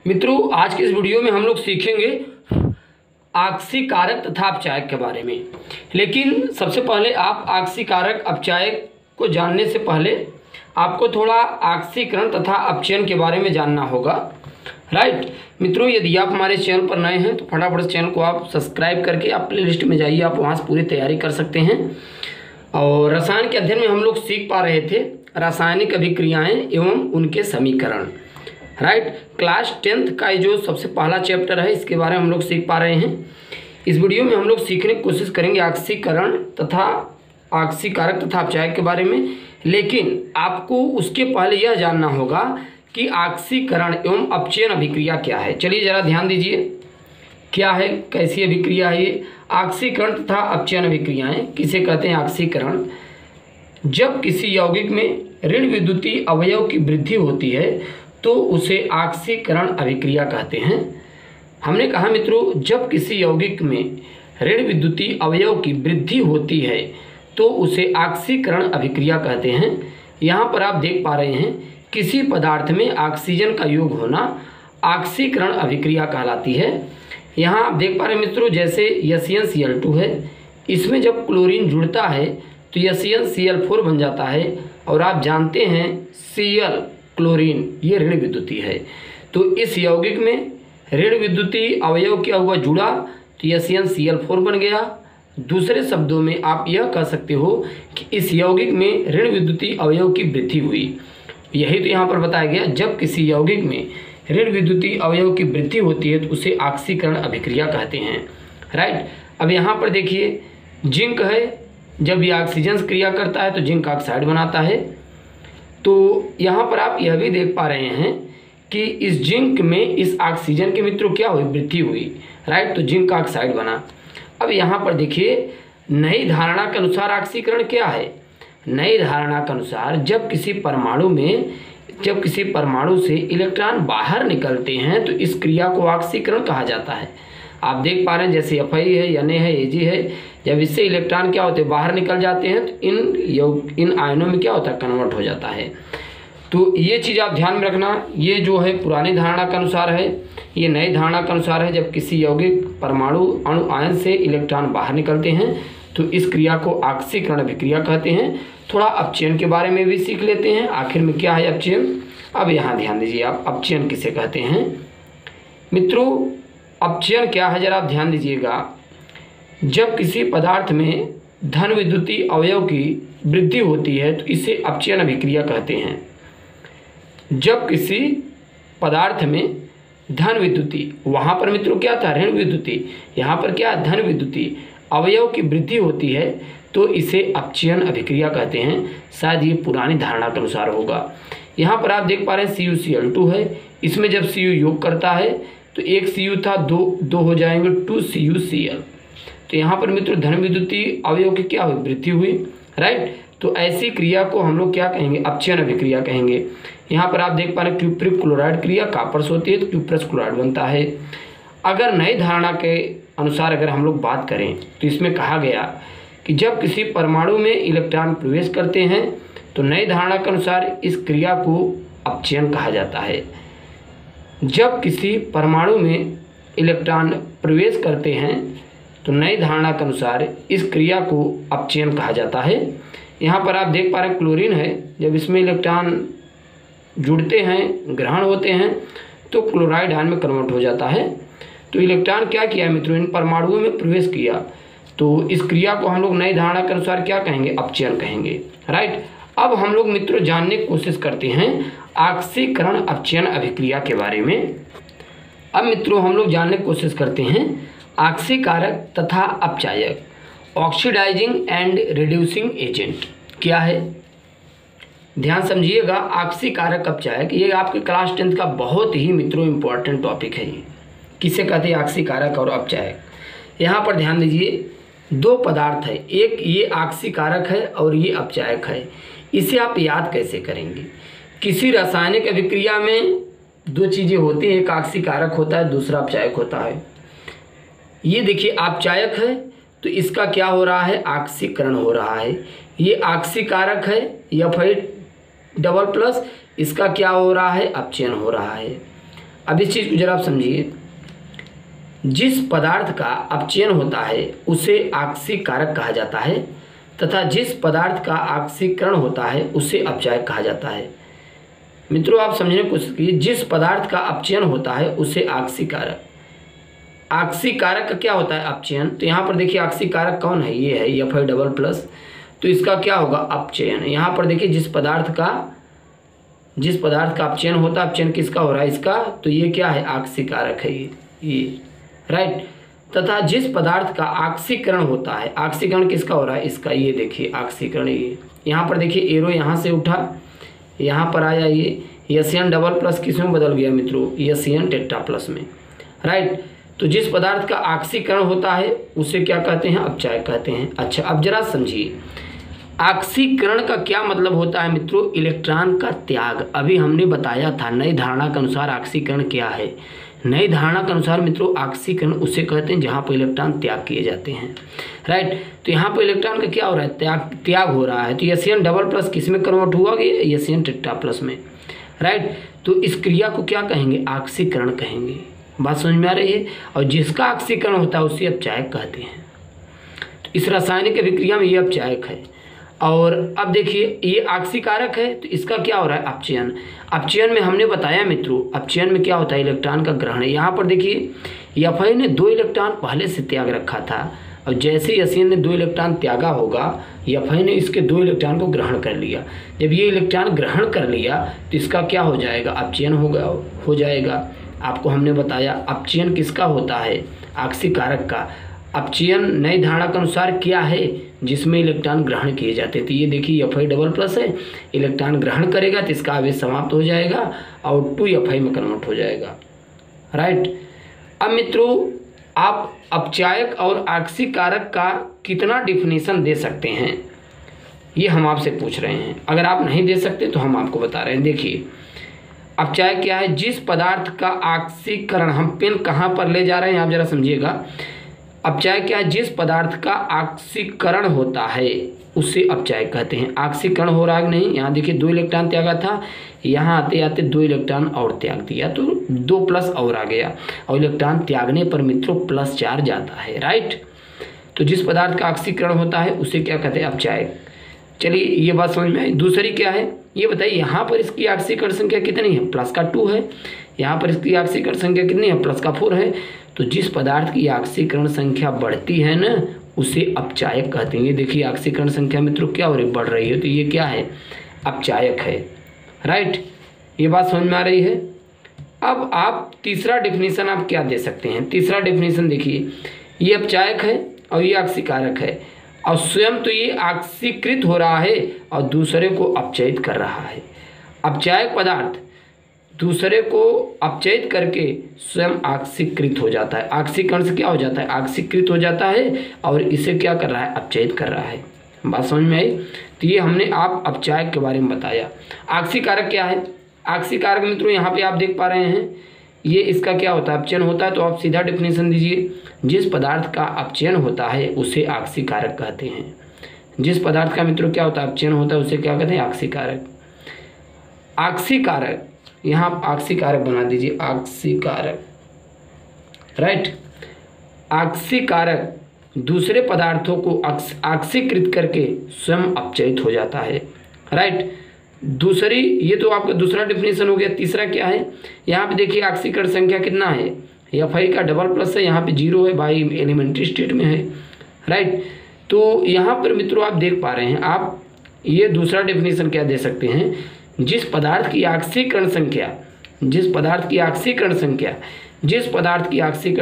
मित्रों, आज के इस वीडियो में हम लोग सीखेंगे आक्सीकारक तथा अपचायक के बारे में। लेकिन सबसे पहले आप आक्सीकारक अपचायक को जानने से पहले आपको थोड़ा आक्सीकरण तथा अपचयन के बारे में जानना होगा। राइट मित्रों, यदि आप हमारे चैनल पर नए हैं तो फटाफट इस चैनल को आप सब्सक्राइब करके आप प्लेलिस्ट में जाइए, आप वहाँ से पूरी तैयारी कर सकते हैं। और रसायन के अध्ययन में हम लोग सीख पा रहे थे रासायनिक अभिक्रियाएं एवं उनके समीकरण। राइट, क्लास 10th का जो सबसे पहला चैप्टर है इसके बारे में हम लोग सीख पा रहे हैं। इस वीडियो में हम लोग सीखने की कोशिश करेंगे आक्सीकरण तथा आक्सीकारक तथा अपचायक के बारे में। लेकिन आपको उसके पहले यह जानना होगा कि आक्सीकरण एवं अपचयन अभिक्रिया क्या है। चलिए जरा ध्यान दीजिए, क्या है, कैसी अभिक्रिया है ये। आक्सीकरण तथा अपचयन अभिक्रियाएं किसे कहते हैं? आक्सीकरण, जब किसी यौगिक में ऋण विद्युतीय अवयव की वृद्धि होती है तो उसे आक्सीकरण अभिक्रिया कहते हैं। हमने कहा मित्रों, जब किसी यौगिक में ऋण विद्युतीय अवयव की वृद्धि होती है तो उसे आक्सीकरण अभिक्रिया कहते हैं। यहाँ पर आप देख पा रहे हैं किसी पदार्थ में ऑक्सीजन का योग होना आक्सीकरण अभिक्रिया कहलाती है। यहाँ आप देख पा रहे हैं मित्रों, जैसे SnCl2 है, इसमें जब क्लोरीन जुड़ता है तो SnCl4 बन जाता है। और आप जानते हैं Cl क्लोरीन ये ऋण विद्युतीय है, तो इस यौगिक में ऋण विद्युतीय अवयव क्या हुआ, जुड़ा, तो SnCl4 बन गया। दूसरे शब्दों में आप यह कह सकते हो कि इस यौगिक में ऋण विद्युतीय अवयव की वृद्धि हुई। यही तो यहाँ पर बताया गया, जब किसी यौगिक में ऋण विद्युतीय अवयव की वृद्धि होती है तो उसे आक्सीकरण अभिक्रिया कहते हैं। राइट, अब यहाँ पर देखिए जिंक है, जब ये ऑक्सीजन से क्रिया करता है तो जिंक ऑक्साइड बनाता है। तो यहाँ पर आप यह भी देख पा रहे हैं कि इस जिंक में इस ऑक्सीजन के मित्रों क्या हुई, वृद्धि हुई। राइट, तो जिंक ऑक्साइड बना। अब यहाँ पर देखिए नई धारणा के अनुसार ऑक्सीकरण क्या है। नई धारणा के अनुसार जब किसी परमाणु से इलेक्ट्रॉन बाहर निकलते हैं तो इस क्रिया को ऑक्सीकरण कहा जाता है। आप देख पा रहे हैं जैसे Fi है, Na है, Ag है, जब इससे इलेक्ट्रॉन क्या होते हैं, बाहर निकल जाते हैं तो इन आयनों में क्या होता है, कन्वर्ट हो जाता है। तो ये चीज़ आप ध्यान में रखना। ये जो है पुरानी धारणा के अनुसार है, ये नई धारणा के अनुसार है। जब किसी यौगिक परमाणु अणु आयन से इलेक्ट्रॉन बाहर निकलते हैं तो इस क्रिया को आक्सीकरण अभिक्रिया कहते हैं। थोड़ा अपचयन के बारे में भी सीख लेते हैं, आखिर में क्या है अपचयन। अब यहाँ ध्यान दीजिए आप, अपचयन किसे कहते हैं मित्रों। अपचयन क्या है जरा आप ध्यान दीजिएगा। जब किसी पदार्थ में धन विद्युतीय अवयव की वृद्धि होती है तो इसे अपचयन अभिक्रिया कहते हैं। जब किसी पदार्थ में धन विद्युतीय, वहाँ पर मित्रों क्या था, ऋण विद्युतीय, यहाँ पर क्या, धन विद्युतीय अवयव की वृद्धि होती है तो इसे अपचयन अभिक्रिया कहते हैं। शायद ये पुरानी धारणा के अनुसार होगा। यहाँ पर आप देख पा रहे हैं CuCl2 है, इसमें जब Cu योग करता है तो एक Cu था, दो हो जाएंगे 2CuCl। तो यहाँ पर मित्रों धन विद्युतीय अवयव की क्या हुई, वृद्धि हुई। राइट, तो ऐसी क्रिया को हम लोग क्या कहेंगे, अपचयन अभिक्रिया कहेंगे। यहाँ पर आप देख पा रहे हैं क्यूप्रिक क्लोराइड क्रिया कापर से होती है तो क्यूप्रस क्लोराइड बनता है। अगर नई धारणा के अनुसार अगर हम लोग बात करें तो इसमें कहा गया कि जब किसी परमाणु में इलेक्ट्रॉन प्रवेश करते हैं तो नई धारणा के अनुसार इस क्रिया को अपचयन कहा जाता है। जब किसी परमाणु में इलेक्ट्रॉन प्रवेश करते हैं तो नई धारणा के अनुसार इस क्रिया को अपचयन कहा जाता है। यहाँ पर आप देख पा रहे हैं क्लोरीन है, जब इसमें इलेक्ट्रॉन जुड़ते हैं, ग्रहण होते हैं तो क्लोराइड आयन में कन्वर्ट हो जाता है। तो इलेक्ट्रॉन क्या किया मित्रों, इन परमाणुओं में प्रवेश किया, तो इस क्रिया को हम लोग नई धारणा के अनुसार क्या कहेंगे, अपचयन कहेंगे। राइट, अब हम लोग मित्रों जानने की कोशिश करते हैं आक्सीकरण अपचयन अभिक्रिया के बारे में। अब मित्रों हम लोग जानने की कोशिश करते हैं आक्सीकारक तथा अपचायक, ऑक्सीडाइजिंग एंड रिड्यूसिंग एजेंट क्या है। ध्यान समझिएगा, आक्सीकारक अपचायक ये आपके क्लास 10th का बहुत ही मित्रों इम्पोर्टेंट टॉपिक है। ये किसे कहते हैं, आक्सीकारक और अपचायक। यहाँ पर ध्यान दीजिए, दो पदार्थ है, एक ये आक्सीकारक है और ये अपचायक है। इसे आप याद कैसे करेंगे, किसी रासायनिक अभिक्रिया में दो चीज़ें होती हैं, एक आक्सीकारक होता है, दूसरा अपचायक होता है। ये देखिए अपचायक है तो इसका क्या हो रहा है, आक्सीकरण हो रहा है। ये आक्सीकारक है Fe+, इसका क्या हो रहा है, अपचयन हो रहा है। अब इस चीज़ को जरा आप समझिए, जिस पदार्थ का अपचयन होता है उसे आक्सीय कारक कहा जाता है तथा जिस पदार्थ का आक्सीकरण होता है उसे अपचायक कहा जाता है। मित्रों आप समझने की कोशिश कीजिए, जिस पदार्थ का अपचयन होता है उसे आक्सीय कारक, आक्सीय कारक का क्या होता है अपचयन। तो यहाँ पर देखिए आक्सीय कारक कौन है, ये है Fi डबल प्लस, तो इसका क्या होगा अपचयन। यहाँ पर देखिए जिस पदार्थ का अपचयन होता है, अपचयन किसका हो रहा है इसका, तो ये क्या है आक्सीय कारक है ये राइट। तथा जिस पदार्थ का आक्सीकरण होता है, आक्सीकरण किसका हो रहा है इसका, ये देखिए आक्सीकरण, ये यहाँ पर देखिए एरो यहाँ से उठा, यहाँ पर आया ये Cn डबल प्लस किस में बदल गया मित्रों, Cn टेट्रा प्लस में राइट। तो जिस पदार्थ का आक्सीकरण होता है उसे क्या कहते हैं, अपचायक कहते हैं। अच्छा अब जरा समझिए, आक्सीकरण का क्या मतलब होता है मित्रों, इलेक्ट्रॉन का त्याग। अभी हमने बताया था नई धारणा के अनुसार आक्सीकरण क्या है। नई धारणा के अनुसार मित्रों आक्सीकरण उसे कहते हैं जहाँ पर इलेक्ट्रॉन त्याग किए जाते हैं राइट। तो यहाँ पर इलेक्ट्रॉन का क्या हो रहा है, त्याग हो रहा है। तो Cn डबल प्लस किस में कन्वर्ट हुआ गया, Cn टेट्रा प्लस में राइट। तो इस क्रिया को क्या कहेंगे, आक्सीकरण कहेंगे। बात समझ में आ रही है। और जिसका आक्सीकरण होता है उसे अपचायक कहते हैं। तो इस रासायनिक अभिक्रिया में ये अपचायक है। और अब देखिए ये आक्सीय कारक है, तो इसका क्या हो रहा है अपचयन। अपचयन में हमने बताया मित्रों, अपचयन में क्या होता है इलेक्ट्रॉन का ग्रहण है। यहाँ पर देखिए Fi ने 2 इलेक्ट्रॉन पहले से त्याग रखा था और जैसे ही Cn ने 2 इलेक्ट्रॉन त्यागा होगा, Fi ने इसके 2 इलेक्ट्रॉन को ग्रहण कर लिया। जब ये इलेक्ट्रॉन ग्रहण कर लिया तो इसका क्या हो जाएगा, अपचयन हो जाएगा। आपको हमने बताया अपचयन किसका होता है, आक्सीय कारक का। अपचयन नई धारणा के अनुसार क्या है, जिसमें इलेक्ट्रॉन ग्रहण किए जाते हैं। तो ये देखिए Fi डबल प्लस है, इलेक्ट्रॉन ग्रहण करेगा तो इसका आवेश समाप्त हो जाएगा और 2Fi में कन्वर्ट हो जाएगा राइट। अब मित्रों आप अपचायक और आक्सीय कारक का कितना डिफिनीशन दे सकते हैं, ये हम आपसे पूछ रहे हैं। अगर आप नहीं दे सकते तो हम आपको बता रहे हैं। देखिए अपचायक क्या है, जिस पदार्थ का आक्सीकरण, हम पेन कहाँ पर ले जा रहे हैं आप जरा समझिएगा। अपचायक क्या है, जिस पदार्थ का आक्सीकरण होता है उसे अपचायक कहते हैं। आक्सीकरण हो रहा है नहीं, यहाँ देखिए 2 इलेक्ट्रॉन त्यागा था, यहाँ आते आते 2 इलेक्ट्रॉन और त्याग दिया तो 2 प्लस और आ गया और इलेक्ट्रॉन त्यागने पर मित्रों प्लस चार्ज आता है राइट। तो जिस पदार्थ का आक्सीकरण होता है उसे क्या कहते हैं, अपचायक। चलिए ये बात समझ में आई। दूसरी क्या है ये बताइए, यहाँ पर इसकी आक्सीकरण संख्या कितनी है, प्लस का 2 है। यहाँ पर इसकी आक्सीकरण संख्या कितनी है, प्लस का 4 है। तो जिस पदार्थ की आक्सीकरण संख्या बढ़ती है ना उसे अपचायक कहते हैं। ये देखिए आक्सीकरण संख्या मित्रों क्या हो रही, बढ़ रही है, तो ये क्या है, अपचायक है राइट। ये बात समझ में आ रही है। अब आप तीसरा डिफिनीशन आप क्या दे सकते हैं। तीसरा डिफिनीशन देखिए, ये अपचायक है और ये आक्सीकारक है और स्वयं तो ये आक्सीकृत हो रहा है और दूसरे को अपचयित कर रहा है। अपचायक पदार्थ दूसरे को अपचयित करके स्वयं आक्सीकृत हो जाता है। आक्सीकरण से क्या हो जाता है, आक्सीकृत हो जाता है और इसे क्या कर रहा है, अपचयित कर रहा है। बात समझ में आई। तो ये हमने आप अपचायक के बारे में बताया। आक्सीकारक क्या है, आक्सीकारक मित्रों यहाँ पे आप देख पा रहे हैं, ये इसका क्या होता है, अपचयन होता है। तो आप सीधा डिफिनीशन दीजिए, जिस पदार्थ का अपचयन होता है उसे आक्सीकारक कहते हैं। जिस पदार्थ का मित्रों क्या होता है, अपचयन होता है उसे क्या कहते हैं, आक्सीकारक। आक्सीकारक, यहाँ आप आक्सीकारक बना दीजिए, आक्सीकारक राइट। आक्सीकारक दूसरे पदार्थों को आक्सीकृत करके स्वयं अपचयित हो जाता है राइट। दूसरी, ये तो आपका दूसरा डिफिनेशन हो गया। तीसरा क्या है, यहाँ पे देखिए आक्सीकरण संख्या कितना है, Fi का डबल प्लस है, यहाँ पे 0 है, भाई एलिमेंट्री स्टेट में है राइट। तो यहाँ पर मित्रों आप देख पा रहे हैं, आप ये दूसरा डिफिनेशन क्या दे सकते हैं, जिस पदार्थ की आक्सीकरण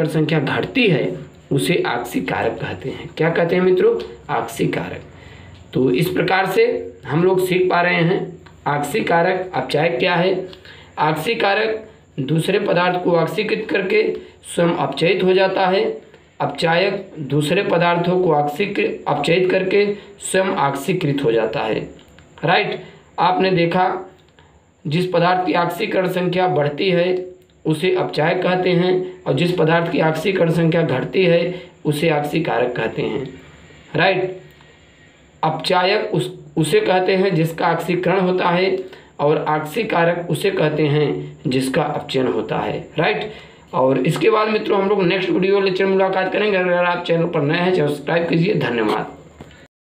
संख्या घटती है उसे आक्सीकारक कहते हैं। क्या कहते हैं मित्रों, आक्सीकारक। तो इस प्रकार से हम लोग सीख पा रहे हैं आक्सीकारक, अपचायक क्या है। आक्सीकारक दूसरे पदार्थ को आक्सीकृत करके स्वयं अपचयित हो जाता है। अपचायक दूसरे पदार्थों को अपचयित करके स्वयं आक्सीकृत हो जाता है राइट। आपने देखा, जिस पदार्थ की आक्सीकरण संख्या बढ़ती है उसे अपचायक कहते हैं और जिस पदार्थ की आक्सीकरण संख्या घटती है उसे आक्सीकारक कहते हैं राइट। अपचायक उसे कहते हैं जिसका आक्सीकरण होता है और आक्सीय कारक उसे कहते हैं जिसका अपचयन होता है, राइट। और इसके बाद मित्रों हम लोग नेक्स्ट वीडियो लेक्चर में मुलाकात करेंगे। अगर आप चैनल पर नए हैं सब्सक्राइब कीजिए। धन्यवाद।